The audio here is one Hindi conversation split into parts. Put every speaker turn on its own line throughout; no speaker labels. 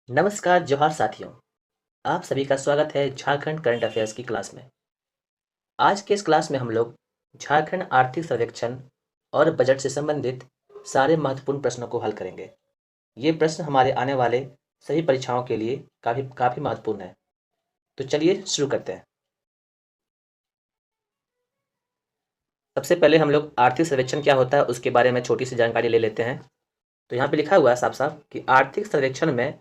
नमस्कार, जोहार साथियों। आप सभी का स्वागत है झारखंड करंट अफेयर्स की क्लास में। आज के इस क्लास में हम लोग झारखंड आर्थिक सर्वेक्षण और बजट से संबंधित सारे महत्वपूर्ण प्रश्नों को हल करेंगे। ये प्रश्न हमारे आने वाले सभी परीक्षाओं के लिए काफ़ी महत्वपूर्ण है। तो चलिए शुरू करते हैं। सबसे पहले हम लोग आर्थिक सर्वेक्षण क्या होता है उसके बारे में छोटी सी जानकारी ले लेते हैं। तो यहाँ पे लिखा हुआ है साफ-साफ कि आर्थिक सर्वेक्षण में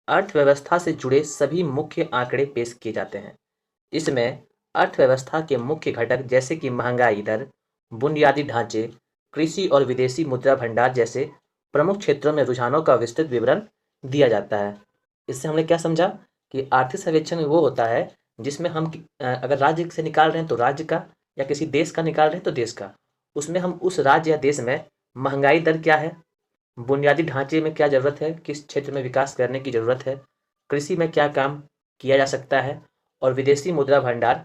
अर्थव्यवस्था से जुड़े सभी मुख्य आंकड़े पेश किए जाते हैं। इसमें अर्थव्यवस्था के मुख्य घटक जैसे कि महंगाई दर, बुनियादी ढांचे, कृषि और विदेशी मुद्रा भंडार जैसे प्रमुख क्षेत्रों में रुझानों का विस्तृत विवरण दिया जाता है। इससे हमने क्या समझा कि आर्थिक सर्वेक्षण वो होता है जिसमें हम अगर राज्य से निकाल रहे हैं तो राज्य का, या किसी देश का निकाल रहे हैं तो देश का, उसमें हम उस राज्य या देश में महंगाई दर क्या है, बुनियादी ढांचे में क्या ज़रूरत है, किस क्षेत्र में विकास करने की ज़रूरत है, कृषि में क्या काम किया जा सकता है, और विदेशी मुद्रा भंडार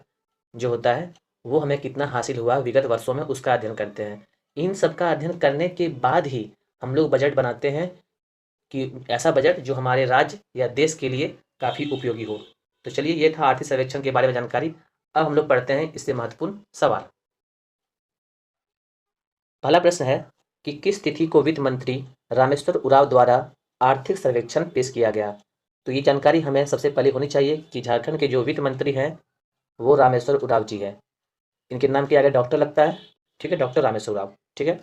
जो होता है वो हमें कितना हासिल हुआ विगत वर्षों में उसका अध्ययन करते हैं। इन सब का अध्ययन करने के बाद ही हम लोग बजट बनाते हैं कि ऐसा बजट जो हमारे राज्य या देश के लिए काफ़ी उपयोगी हो। तो चलिए, ये था आर्थिक सर्वेक्षण के बारे में जानकारी। अब हम लोग पढ़ते हैं इससे महत्वपूर्ण सवाल। पहला प्रश्न है कि किस तिथि को वित्त मंत्री रामेश्वर उरांव द्वारा आर्थिक सर्वेक्षण पेश किया गया। तो ये जानकारी हमें सबसे पहले होनी चाहिए कि झारखंड के जो वित्त मंत्री हैं वो रामेश्वर उरांव जी हैं। इनके नाम के आगे डॉक्टर लगता है, ठीक है, डॉक्टर रामेश्वर उरांव, ठीक है।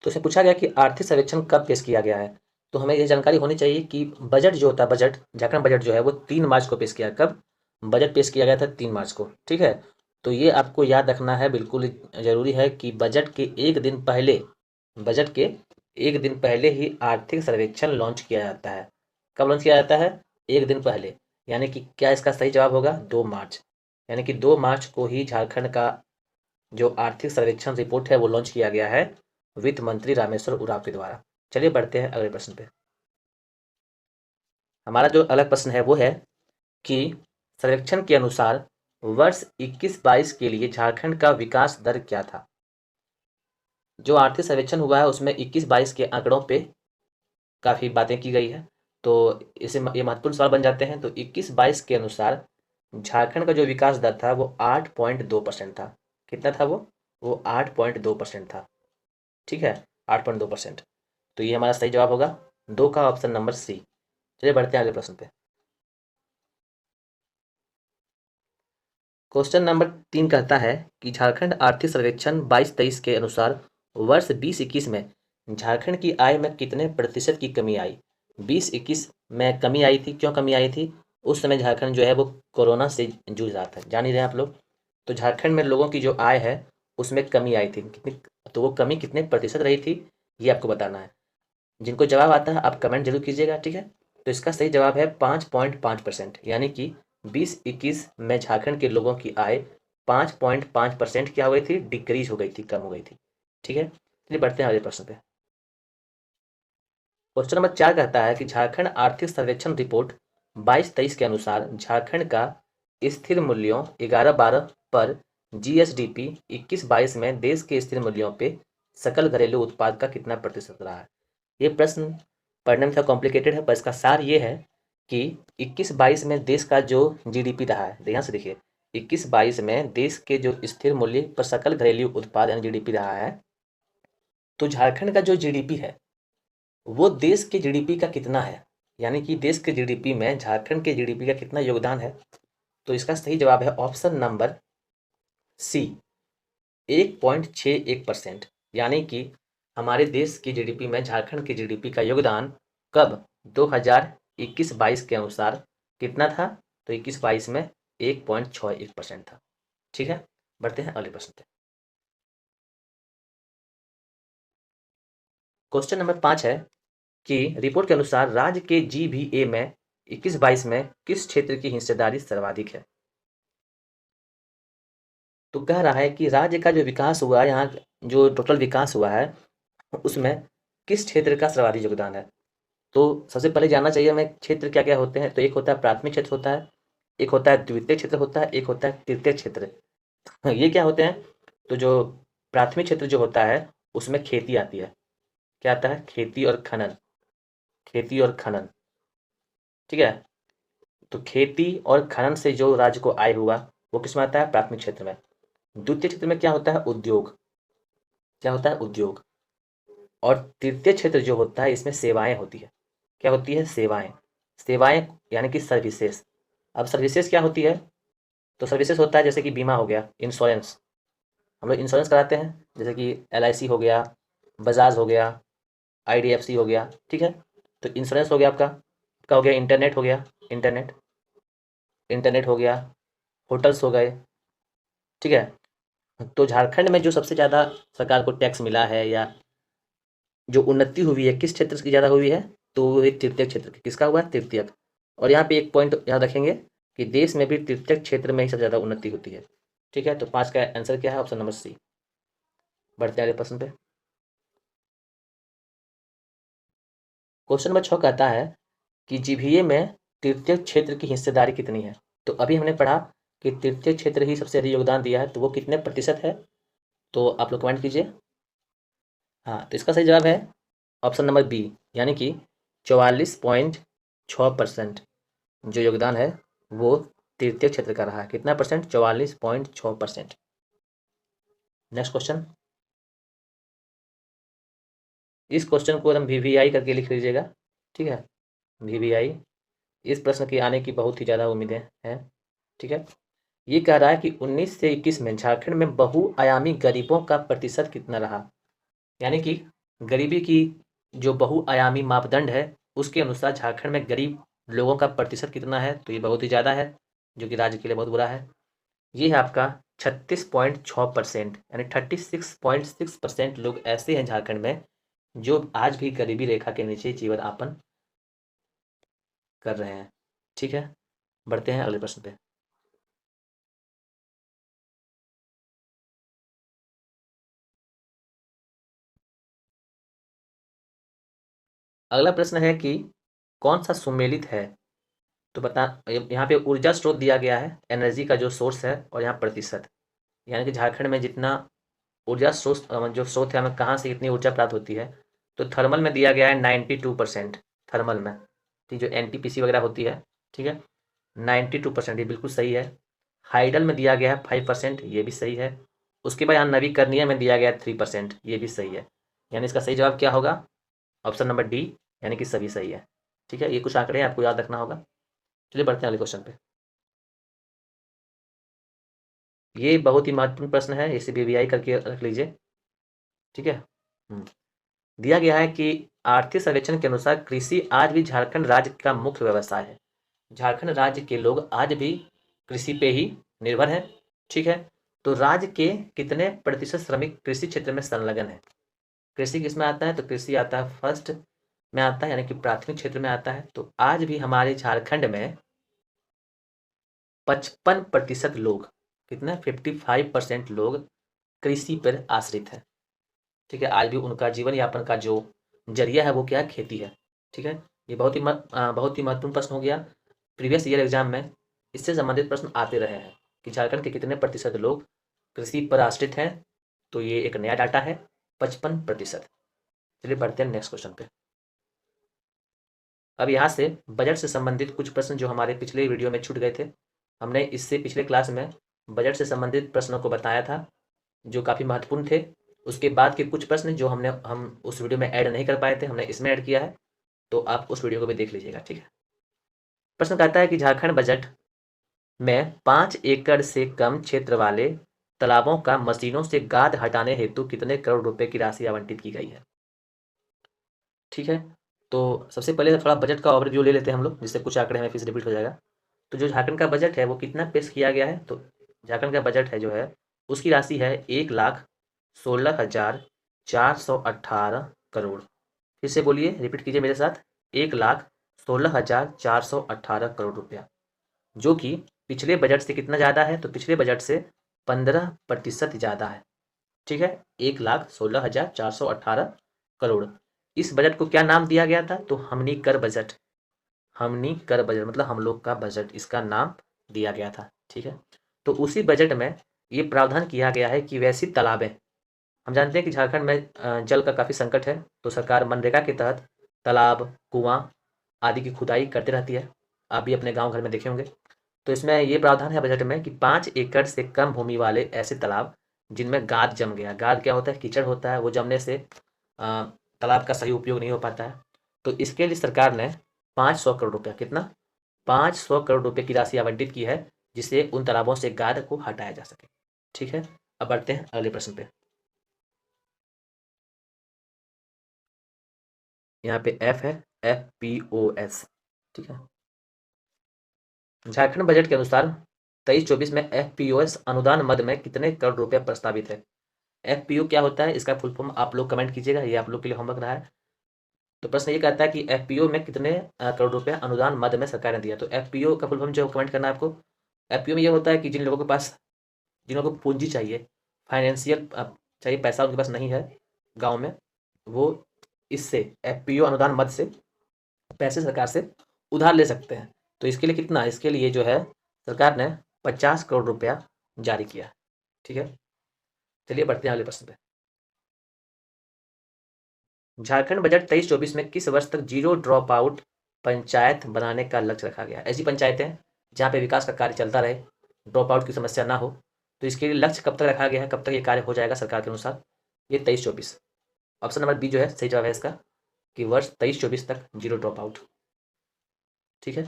तो उससे पूछा गया कि आर्थिक सर्वेक्षण कब पेश किया गया है। तो हमें यह जानकारी होनी चाहिए कि बजट जो होता है, बजट, झारखंड बजट जो है वो 3 मार्च को पेश किया। कब बजट पेश किया गया था? 3 मार्च को, ठीक है। तो ये आपको याद रखना है, बिल्कुल ज़रूरी है कि बजट के एक दिन पहले, बजट के एक दिन पहले ही आर्थिक सर्वेक्षण लॉन्च किया जाता है। कब लॉन्च किया जाता है? एक दिन पहले। यानी कि क्या इसका सही जवाब होगा? 2 मार्च। यानी कि 2 मार्च को ही झारखंड का जो आर्थिक सर्वेक्षण रिपोर्ट है वो लॉन्च किया गया है वित्त मंत्री रामेश्वर उरांव के द्वारा। चलिए बढ़ते हैं अगले प्रश्न पे। हमारा जो अगला प्रश्न है वो है कि सर्वेक्षण के अनुसार वर्ष 21-22 के लिए झारखंड का विकास दर क्या था। जो आर्थिक सर्वेक्षण हुआ है उसमें 21-22 के आंकड़ों पे काफ़ी बातें की गई है, तो इसे ये महत्वपूर्ण सवाल बन जाते हैं। तो 21-22 के अनुसार झारखंड का जो विकास दर था वो 8.2% था। कितना था वो 8.2% था, ठीक है, 8.2%। तो ये हमारा सही जवाब होगा, 2 का ऑप्शन नंबर सी। चलिए बढ़ते हैं अगले प्रश्न पे। क्वेश्चन नंबर 3 कहता है कि झारखंड आर्थिक सर्वेक्षण 22-23 के अनुसार वर्ष 20-21 में झारखंड की आय में कितने प्रतिशत की कमी आई। 20-21 में कमी आई थी। क्यों कमी आई थी? उस समय झारखंड जो है वो कोरोना से जूझ रहा था, जान ही रहे हैं आप लोग। तो झारखंड में लोगों की जो आय है उसमें कमी आई थी कितनी, तो वो कमी कितने प्रतिशत रही थी ये आपको बताना है। जिनको जवाब आता है आप कमेंट जरूर कीजिएगा, ठीक है। तो इसका सही जवाब है 5.5%। यानी कि 20-21 में झारखंड के लोगों की आय 5.5% क्या हो गई थी? डिक्रीज हो गई थी, कम हो गई थी, ठीक है। चलिए बढ़ते हैं अगले प्रश्न पे। क्वेश्चन नंबर 4 कहता है कि झारखंड आर्थिक सर्वेक्षण रिपोर्ट 22-23 के अनुसार झारखंड का स्थिर मूल्यों 11-12 पर जीएसडीपी 21-22 में देश के स्थिर मूल्यों पे सकल घरेलू उत्पाद का कितना प्रतिशत रहा है। ये प्रश्न पढ़ने में थोड़ा कॉम्प्लिकेटेड है, पर इसका सार ये है कि 21-22 में देश का जो जीडीपी रहा है, ध्यान से देखिए, 21-22 में देश के जो स्थिर मूल्य पर सकल घरेलू उत्पाद यानी जीडीपी रहा है, तो झारखंड का जो जीडीपी है वो देश के जीडीपी का कितना है, यानी कि देश के जीडीपी में झारखंड के जीडीपी का कितना योगदान है। तो इसका सही जवाब है ऑप्शन नंबर सी, 1.61%। यानी कि हमारे देश की जीडीपी में झारखंड की जीडीपी का योगदान कब? 2021-22 के अनुसार कितना था? तो 21-22 में 1.61% था, ठीक है। बढ़ते हैं अगले प्रश्न पे। क्वेश्चन नंबर 5 है कि रिपोर्ट के अनुसार राज्य के जीबीए में 21-22 में किस क्षेत्र की हिस्सेदारी सर्वाधिक है। तो कह रहा है कि राज्य का जो विकास हुआ है, यहाँ जो टोटल विकास हुआ है उसमें किस क्षेत्र का सर्वाधिक योगदान है। तो सबसे पहले जानना चाहिए हमें क्षेत्र क्या क्या होते हैं। तो एक होता है प्राथमिक क्षेत्र होता है, एक होता है द्वितीय क्षेत्र होता है, एक होता है तृतीय क्षेत्र। ये क्या होते हैं? तो जो प्राथमिक क्षेत्र जो होता है उसमें खेती आती है। क्या आता है? खेती और खनन। खेती और खनन, ठीक है। तो खेती और खनन से जो राज्य को आय हुआ वो किसमें आता है? प्राथमिक क्षेत्र में। द्वितीय क्षेत्र में क्या होता है? उद्योग। क्या होता है? उद्योग। और तृतीय क्षेत्र जो होता है इसमें सेवाएं होती है। क्या होती है? सेवाएं। सेवाएं यानी कि सर्विसेज। अब सर्विसेज क्या होती है? तो सर्विसेज होता है जैसे कि बीमा हो गया, इंश्योरेंस। हम लोग इंश्योरेंस कराते हैं, जैसे कि LIC हो गया, बजाज हो गया, IDFC हो गया, ठीक है। तो इंश्योरेंस हो गया आपका। आपका हो गया इंटरनेट, हो गया इंटरनेट, इंटरनेट हो गया, होटल्स हो गए, ठीक है। तो झारखंड में जो सबसे ज़्यादा सरकार को टैक्स मिला है या जो उन्नति हुई है किस क्षेत्र की ज़्यादा हुई है? तो वो एक तृतीय क्षेत्र की। किसका हुआ है? तृतीयक। और यहाँ पे एक पॉइंट याद रखेंगे कि देश में भी तृतीयक क्षेत्र में ही सबसे ज़्यादा उन्नति होती है, ठीक है। तो 5 का आंसर क्या है? Option number C. बढ़ते हैं अगले प्रश्न पे। क्वेश्चन नंबर 6 कहता है कि जीभीए में तृतीय क्षेत्र की हिस्सेदारी कितनी है? तो अभी हमने पढ़ा कि तृतीय क्षेत्र ही सबसे अधिक योगदान दिया है, तो वो कितने प्रतिशत है? तो आप लोग कमेंट कीजिए। हाँ, तो इसका सही जवाब है ऑप्शन नंबर बी, यानी कि 44.6% जो योगदान है वो तृतीय क्षेत्र का रहा है। कितना परसेंट? 44.6%। Next question. इस क्वेश्चन को हम VVI करके लिख लीजिएगा, ठीक है। VVI। इस प्रश्न के आने की बहुत ही ज़्यादा उम्मीदें हैं, ठीक है। ये कह रहा है कि 19 से 21 में झारखंड में बहुआयामी गरीबों का प्रतिशत कितना रहा? यानी कि गरीबी की जो बहुआयामी मापदंड है उसके अनुसार झारखंड में गरीब लोगों का प्रतिशत कितना है? तो ये बहुत ही ज़्यादा है, जो कि राज्य के लिए बहुत बुरा है। ये है आपका 36.6%, यानी 36.6% लोग ऐसे हैं झारखंड में जो आज भी गरीबी रेखा के नीचे जीवन यापन कर रहे हैं, ठीक है। बढ़ते हैं अगले प्रश्न पे। अगला प्रश्न है कि कौन सा सुमेलित है? तो बता, यहाँ पे ऊर्जा स्रोत दिया गया है, एनर्जी का जो सोर्स है, और यहाँ प्रतिशत, यानी कि झारखंड में जितना ऊर्जा स्रोत जो स्रोत है, हमें कहाँ से इतनी ऊर्जा प्राप्त होती है? तो थर्मल में दिया गया है 92%। थर्मल में, ठीक, जो NTPC वगैरह होती है, ठीक है, 92%, ये बिल्कुल सही है। हाइडल में दिया गया है 5%, ये भी सही है। उसके बाद यहाँ नवीकरणीय में दिया गया है 3%, ये भी सही है। यानी इसका सही जवाब क्या होगा? ऑप्शन नंबर डी, यानी कि सभी सही है, ठीक है। ये कुछ आंकड़े आपको याद रखना होगा। चलिए बढ़ते हैं अगले क्वेश्चन पे। ये बहुत ही महत्वपूर्ण प्रश्न है, इसे VVI करके रख लीजिए, ठीक है। दिया गया है कि आर्थिक सर्वेक्षण के अनुसार कृषि आज भी झारखंड राज्य का मुख्य व्यवसाय है। झारखंड राज्य के लोग आज भी कृषि पे ही निर्भर हैं, ठीक है। तो राज्य के कितने प्रतिशत श्रमिक कृषि क्षेत्र में संलग्न है? कृषि किस में आता है? तो कृषि आता है फर्स्ट में आता है, यानी कि प्राथमिक क्षेत्र में आता है। तो आज भी हमारे झारखंड में 55% लोग, कितना? 55% लोग कृषि पर आश्रित है, ठीक है। आज भी उनका जीवन यापन का जो जरिया है वो क्या है? खेती है, ठीक है। ये बहुत ही महत्वपूर्ण प्रश्न हो गया। प्रीवियस ईयर एग्जाम में इससे संबंधित प्रश्न आते रहे हैं कि झारखंड के कितने प्रतिशत लोग कृषि पर आश्रित हैं। तो ये एक नया डाटा है, 55%। चलिए बढ़ते हैं नेक्स्ट क्वेश्चन पे। अब यहाँ से बजट से संबंधित कुछ प्रश्न जो हमारे पिछले वीडियो में छूट गए थे, हमने इससे पिछले क्लास में बजट से संबंधित प्रश्नों को बताया था जो काफ़ी महत्वपूर्ण थे। उसके बाद के कुछ प्रश्न जो हम उस वीडियो में ऐड नहीं कर पाए थे, हमने इसमें ऐड किया है, तो आप उस वीडियो को भी देख लीजिएगा, ठीक है। प्रश्न कहता है कि झारखंड बजट में 5 एकड़ से कम क्षेत्र वाले तालाबों का मशीनों से गाद हटाने हेतु कितने करोड़ रुपए की राशि आवंटित की गई है? ठीक है। तो सबसे पहले थोड़ा बजट का ओवरव्यू ले लेते हैं हम लोग, जिससे कुछ आंकड़े हमें फिर से रिपीट हो जाएगा। तो जो झारखंड का बजट है वो कितना पेश किया गया है? तो झारखंड का बजट है जो है उसकी राशि है 1,16,418 करोड़। फिर से बोलिए, रिपीट कीजिए मेरे साथ, 1,16,418 करोड़ रुपया, जो कि पिछले बजट से कितना ज़्यादा है? तो पिछले बजट से 15% ज़्यादा है, ठीक है। 1,16,418 करोड़। इस बजट को क्या नाम दिया गया था? तो हमनी कर बजट। हमनी कर बजट मतलब हम लोग का बजट, इसका नाम दिया गया था, ठीक है। तो उसी बजट में ये प्रावधान किया गया है कि वैसी तालाबें, हम जानते हैं कि झारखंड में जल का काफ़ी संकट है, तो सरकार मनरेगा के तहत तालाब, कुआं आदि की खुदाई करते रहती है। आप भी अपने गांव घर में देखे होंगे। तो इसमें ये प्रावधान है बजट में कि 5 एकड़ से कम भूमि वाले ऐसे तालाब जिनमें गाद जम गया, गाद क्या होता है, कीचड़ होता है, वो जमने से तालाब का सही उपयोग नहीं हो पाता है। तो इसके लिए सरकार ने 500 करोड़ रुपया, कितना, 500 करोड़ रुपए की राशि आवंटित की है, जिससे उन तालाबों से गाद को हटाया जा सके। ठीक है, अब बढ़ते हैं अगले प्रश्न पे। यहाँ पे एफ है, FPOS। ठीक है, झारखंड बजट के अनुसार 23-24 में FPOS अनुदान मद में कितने करोड़ रुपए प्रस्तावित है। FPO क्या होता है, इसका फुल फॉर्म आप लोग कमेंट कीजिएगा, ये आप लोग के लिए होमवर्क रहा है। तो प्रश्न ये कहता है कि FPO में कितने करोड़ रुपए अनुदान मद में सरकार ने दिया। तो FPO का फुल फॉर्म जो कमेंट करना है आपको। FPO में ये होता है कि जिन लोगों के पास, जिन लोगों को पूंजी चाहिए, फाइनेंशियल चाहिए, पैसा उनके पास नहीं है गाँव में, वो इससे FPO अनुदान मद से पैसे सरकार से उधार ले सकते हैं। तो इसके लिए कितना, इसके लिए जो है सरकार ने 50 करोड़ रुपया जारी किया। ठीक है, चलिए बढ़ते हैं अगले प्रश्न पे। झारखंड बजट 23-24 में किस वर्ष तक जीरो ड्रॉप आउट पंचायत बनाने का लक्ष्य रखा गया। ऐसी पंचायतें जहाँ पे विकास का कार्य चलता रहे, ड्रॉप आउट की समस्या ना हो, तो इसके लिए लक्ष्य कब तक रखा गया है, कब तक ये कार्य हो जाएगा सरकार के अनुसार। ये 23-24, ऑप्शन नंबर बी जो है सही जवाब है इसका, कि वर्ष 23-24 तक जीरो ड्रॉप आउट। ठीक है,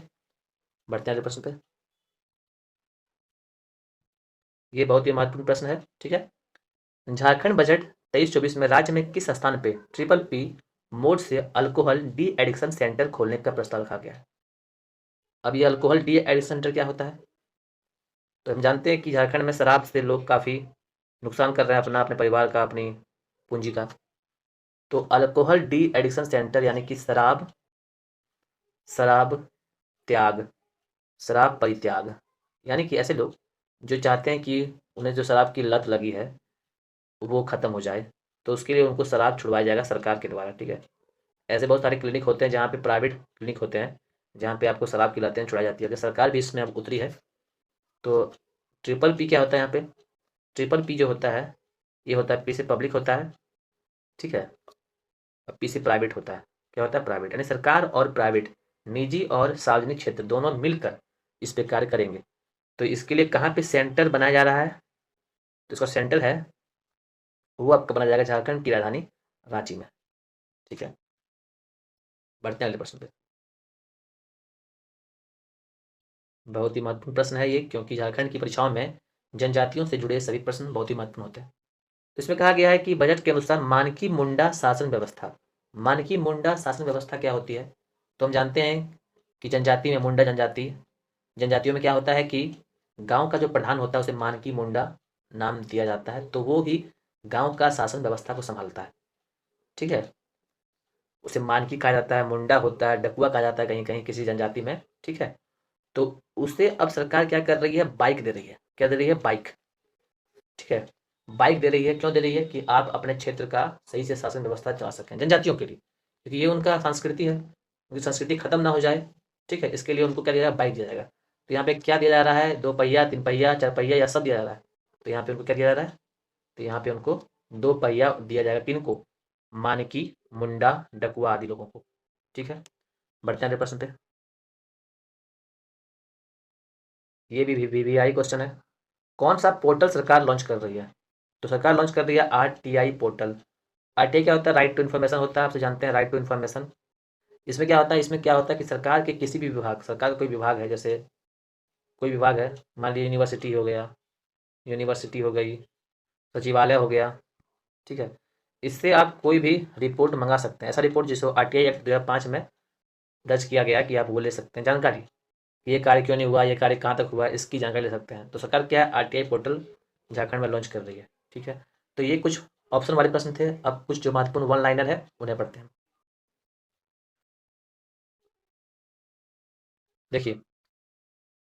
बढ़ते हैं अगले प्रश्न पे। ये बहुत ही महत्वपूर्ण प्रश्न है। ठीक है, झारखंड बजट 23-24 में राज्य में किस स्थान पे PPP मोड से अल्कोहल डी एडिक्शन सेंटर खोलने का प्रस्ताव रखा गया है। अब ये अल्कोहल डी एडिक्शन सेंटर क्या होता है। तो हम जानते हैं कि झारखंड में शराब से लोग काफ़ी नुकसान कर रहे हैं अपना, अपने परिवार का, अपनी पूंजी का। तो अल्कोहल डी एडिक्शन सेंटर यानी कि शराब शराब त्याग, शराब परित्याग, यानी कि ऐसे लोग जो चाहते हैं कि उन्हें जो शराब की लत लगी है वो ख़त्म हो जाए, तो उसके लिए उनको शराब छुड़वाया जाएगा सरकार के द्वारा। ठीक है, ऐसे बहुत सारे क्लिनिक होते हैं जहाँ पे, प्राइवेट क्लिनिक होते हैं जहाँ पे आपको शराब की लतें छुड़ाई जाती है। अगर सरकार भी इसमें अब उतरी है तो PPP क्या होता है यहाँ पे, PPP जो होता है ये होता है, P से पब्लिक होता है, ठीक है, और P से प्राइवेट होता है। क्या होता है, प्राइवेट, यानी सरकार और प्राइवेट, निजी और सार्वजनिक क्षेत्र दोनों मिलकर इस पे कार्य करेंगे। तो इसके लिए कहाँ पे सेंटर बनाया जा रहा है, तो इसका सेंटर है वो आपका बनाया जाएगा झारखंड की राजधानी रांची में। ठीक है, बढ़ते हैं अगले प्रश्न पे। बहुत ही महत्वपूर्ण प्रश्न है ये, क्योंकि झारखंड की परीक्षाओं में जनजातियों से जुड़े सभी प्रश्न बहुत ही महत्वपूर्ण होते हैं। तो इसमें कहा गया है कि बजट के अनुसार मानकी मुंडा शासन व्यवस्था, मानकी मुंडा शासन व्यवस्था क्या होती है। तो हम जानते हैं कि जनजाति में मुंडा जनजाति, जनजातियों में क्या होता है कि गांव का जो प्रधान होता है उसे मानकी मुंडा नाम दिया जाता है, तो वो ही गांव का शासन व्यवस्था को संभालता है। ठीक है, उसे मानकी कहा जाता है, मुंडा होता है, डकुआ कहा जाता है कहीं कहीं किसी जनजाति में। ठीक है, तो उसे अब सरकार क्या कर रही है, बाइक दे रही है। क्या दे रही है, बाइक। ठीक है, बाइक दे रही है, क्यों दे रही है, कि आप अपने क्षेत्र का सही से शासन व्यवस्था चला सकें जनजातियों के लिए, क्योंकि ये उनका संस्कृति है, उनकी संस्कृति खत्म ना हो जाए। ठीक है, इसके लिए उनको क्या दिया जाएगा, बाइक दिया जाएगा। तो यहाँ पे क्या दिया जा रहा है, 2 पहिया 3 पहिया 4 पहिया या सब दिया जा रहा है। तो यहाँ पे उनको क्या दिया जा रहा है, तो यहाँ पे उनको 2 पहिया दिया जाएगा, किनको, मानकी मुंडा डकुआ आदि लोगों को। ठीक है, बढ़ते हैं अगले प्रश्न पे। ये भी VVI क्वेश्चन है। कौन सा पोर्टल सरकार लॉन्च कर रही है। तो सरकार लॉन्च कर रही है RTI पोर्टल। RTI क्या होता है, राइट टू इन्फॉर्मेशन होता है, आपसे जानते हैं राइट टू इन्फॉर्मेशन। इसमें क्या होता है, इसमें क्या होता है कि सरकार के किसी भी विभाग, सरकार का कोई विभाग है, जैसे कोई विभाग है, मान लीजिए यूनिवर्सिटी हो गया, यूनिवर्सिटी हो गई, सचिवालय हो गया। ठीक है, इससे आप कोई भी रिपोर्ट मंगा सकते हैं, ऐसा रिपोर्ट जिसको RTI एक्ट 2005 में दर्ज किया गया कि आप वो ले सकते हैं जानकारी, ये कार्य क्यों नहीं हुआ, ये कार्य कहाँ तक हुआ, इसकी जानकारी ले सकते हैं। तो सरकार क्या है, RTI पोर्टल झारखंड में लॉन्च कर रही है। ठीक है, तो ये कुछ ऑप्शन वाले प्रश्न थे। अब कुछ जो महत्वपूर्ण वन लाइनर है उन्हें पढ़ते हैं। देखिए,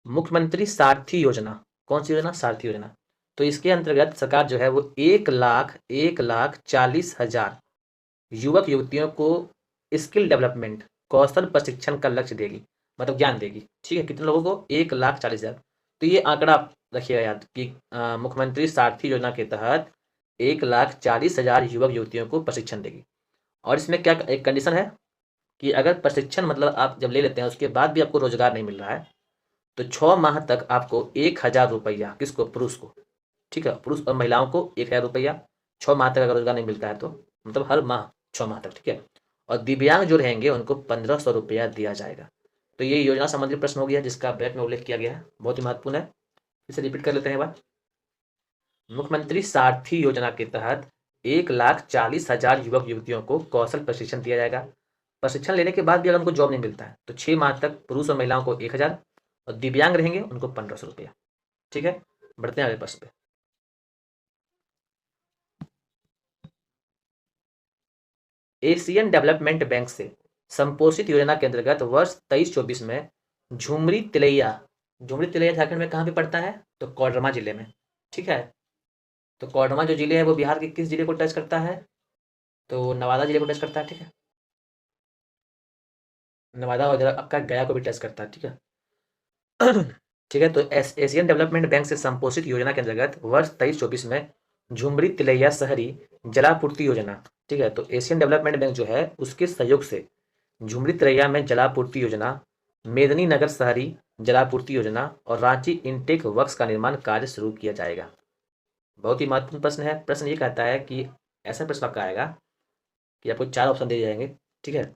मुख्यमंत्री सारथी योजना, कौन सी योजना, सारथी योजना। तो इसके अंतर्गत सरकार जो है वो 1,40,40,000 युवक युवतियों को स्किल डेवलपमेंट, कौशल प्रशिक्षण का लक्ष्य देगी, मतलब ज्ञान देगी। ठीक है, कितने लोगों को, 1,40,000। तो ये आंकड़ा आप रखिएगा याद कि मुख्यमंत्री सारथी योजना के तहत 1,40,000 युवक युवतियों को प्रशिक्षण देगी। और इसमें क्या एक कंडीशन है, कि अगर प्रशिक्षण मतलब आप जब ले लेते हैं उसके बाद भी आपको रोजगार नहीं मिल रहा है तो 6 माह तक आपको 1000 रुपया, किसको, पुरुष को, ठीक है, पुरुष और महिलाओं को 1000 रुपया 6 माह तक अगर रोजगार नहीं मिलता है तो, मतलब हर माह 6 माह तक, ठीक है। और दिव्यांग जो रहेंगे उनको 1500 रुपया दिया जाएगा। तो ये योजना संबंधी प्रश्न हो गया जिसका ब्रैकेट में उल्लेख किया गया है, बहुत ही महत्वपूर्ण है। इसे रिपीट कर लेते हैं एक बार। मुख्यमंत्री सारथी योजना के तहत 1,40,000 युवक युवतियों को कौशल प्रशिक्षण दिया जाएगा। प्रशिक्षण लेने के बाद भी अगर उनको जॉब नहीं मिलता है तो 6 माह तक पुरुष और महिलाओं को 1000 और दिव्यांग रहेंगे उनको 1500 रुपया, ठीक है। बढ़ते हैं अगले प्रश्न पे। एशियन डेवलपमेंट बैंक से संपोषित योजना के अंतर्गत वर्ष 23-24 में झुमरी तिलैया, झुमरी तिलैया झारखंड में कहाँ पे पड़ता है, तो कोडरमा जिले में, ठीक है। तो कोडरमा जो जिले है वो बिहार के किस जिले को टच करता है, तो नवादा जिले को टच करता है, ठीक है। नवादा और आपका गया को भी टच करता है, ठीक है। ठीक है, तो एशियन डेवलपमेंट बैंक से संपोषित योजना के अंतर्गत वर्ष 23-24 में झुमरी तिलैया शहरी जलापूर्ति योजना, ठीक है। तो एशियन डेवलपमेंट बैंक जो है उसके सहयोग से झुमरी तिलैया में जलापूर्ति योजना, मेदिनी नगर शहरी जलापूर्ति योजना और रांची इनटेक वर्क्स का निर्माण कार्य शुरू किया जाएगा। बहुत ही महत्वपूर्ण प्रश्न है। प्रश्न ये कहता है कि ऐसा प्रश्न आपका आएगा कि आपको 4 ऑप्शन दिए जाएंगे, ठीक है।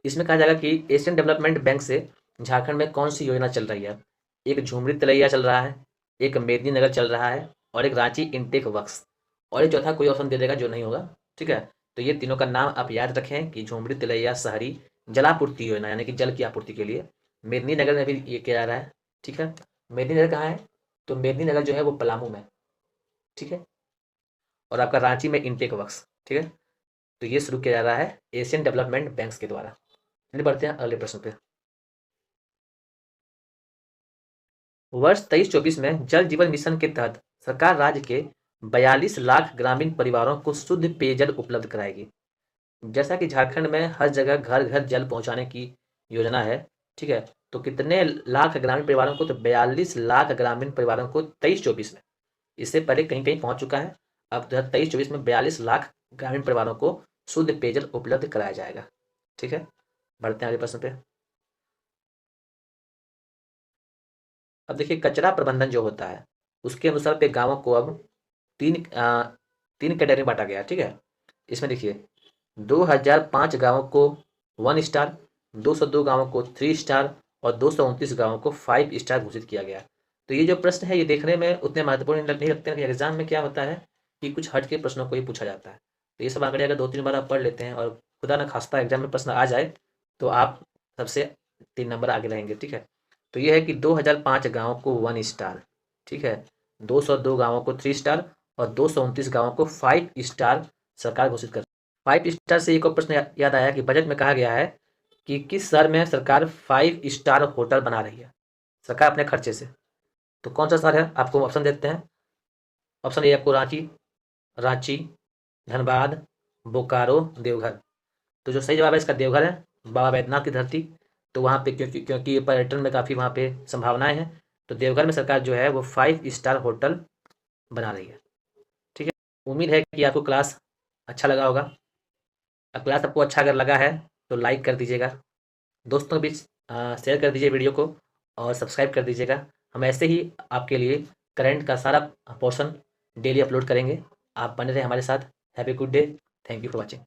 इसमें कहा जाएगा कि एशियन डेवलपमेंट बैंक से झारखंड में कौन सी योजना चल रही है। एक झुमरी तिलैया चल रहा है, एक मेदिनी नगर चल रहा है और एक रांची इनटेक वर्क्स, और एक चौथा कोई ऑप्शन दे देगा जो नहीं होगा, ठीक है। तो ये तीनों का नाम आप याद रखें कि झुमरी तिलैया शहरी जलापूर्ति योजना यानी कि जल की आपूर्ति के लिए, मेदिनी नगर में भी ये किया जा रहा है, ठीक है। मेदिनी नगर कहाँ है, तो मेदिनी नगर जो है वो पलामू में, ठीक है। और आपका रांची में इनटेक वर्क्स, ठीक है। तो ये शुरू किया जा रहा है एशियन डेवलपमेंट बैंक के द्वारा। चलिए बढ़ते हैं अगले प्रश्न पे। वर्ष 23-24 में जल जीवन मिशन के तहत सरकार राज्य के 42 लाख ग्रामीण परिवारों को शुद्ध पेयजल उपलब्ध कराएगी। जैसा कि झारखंड में हर जगह घर घर जल पहुंचाने की योजना है, ठीक है। तो कितने लाख ग्रामीण परिवारों को, तो 42 लाख ग्रामीण परिवारों को 23-24 में, इससे पहले कहीं कहीं पहुंच चुका है। अब 23-24 में 42 लाख ग्रामीण परिवारों को शुद्ध पेयजल उपलब्ध कराया जाएगा, ठीक है। बढ़ते हैं अगले प्रश्न पे। अब देखिए कचरा प्रबंधन जो होता है उसके अनुसार पे गाँवों को अब तीन तीन कैटेगरी में बांटा गया है, ठीक है। इसमें देखिए 2005 गाँवों को 1 स्टार, 202 गाँवों को 3 स्टार और 229 गाँवों को 5 स्टार घोषित किया गया। तो ये जो प्रश्न है ये देखने में उतने महत्वपूर्ण नहीं लगते हैं कि एग्जाम में क्या होता है कि कुछ हट के प्रश्नों को ही पूछा जाता है। तो ये सब आंकड़े अगर 2-3 बार आप पढ़ लेते हैं और खुदा न खास्ता एग्जाम में प्रश्न आ जाए तो आप सबसे 3 नंबर आगे रहेंगे, ठीक है। तो ये है कि 2005 गाँवों को 1 स्टार, ठीक है, 202 गाँवों को 3 स्टार और 229 गाँवों को 5 स्टार सरकार घोषित कर। 5 स्टार से एक और प्रश्न याद आया कि बजट में कहा गया है कि किस शहर में सरकार 5 स्टार होटल बना रही है, सरकार अपने खर्चे से। तो कौन सा शहर है, आपको ऑप्शन देते हैं। ऑप्शन ए आपको रांची, धनबाद, बोकारो, देवघर। तो जो सही जवाब है इसका देवघर है, बाबा बैद्यनाथ की धरती। तो वहाँ पे क्योंकि पर्यटन में काफ़ी वहाँ पे संभावनाएं हैं, तो देवघर में सरकार जो है वो 5 स्टार होटल बना रही है, ठीक है। उम्मीद है कि आपको क्लास अच्छा लगा होगा। क्लास आपको अच्छा अगर लगा है तो लाइक कर दीजिएगा, दोस्तों के बीच शेयर कर दीजिए वीडियो को और सब्सक्राइब कर दीजिएगा। हम ऐसे ही आपके लिए करंट का सारा पोर्शन डेली अपलोड करेंगे। आप बने रहें हमारे साथ। Have a good day. Thank you for watching.